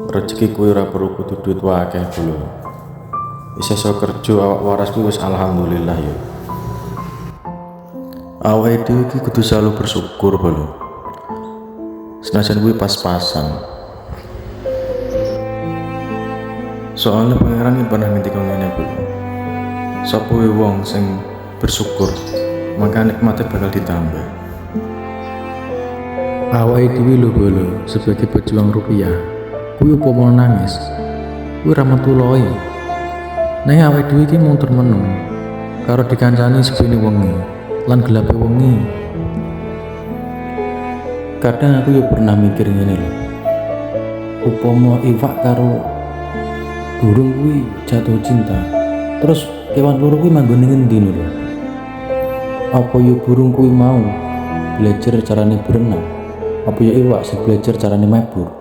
Rezeki kuwi ora perlu kudu duit akeh lho. Wis iso kerja awak waras kuwi wis alhamdulillah ya. Awake dhewe iki kudu selalu bersyukur lho. Senajan kuwi pas-pasan. Soalnya pangeran ini pernah ngendikan ngene lho. Sapa wong sing bersyukur, maka nikmatnya bakal ditambah. Awake dhewe lho bolo sebagai pejuang rupiah kuwi upama nangis kuwi ra metu loe. Nang awake dhewe iki mung termenung karo dikancani sepene wengi lan gelape wengi. Kadang aku yo pernah mikir ngene lho. Upama iwak karo burung kuwi jatuh cinta, terus kewan loro kuwi manggon ning endi lho? Apa yo burung kuwi mau belajar carane berenang? Apa ya iwak sing belajar carane mabur?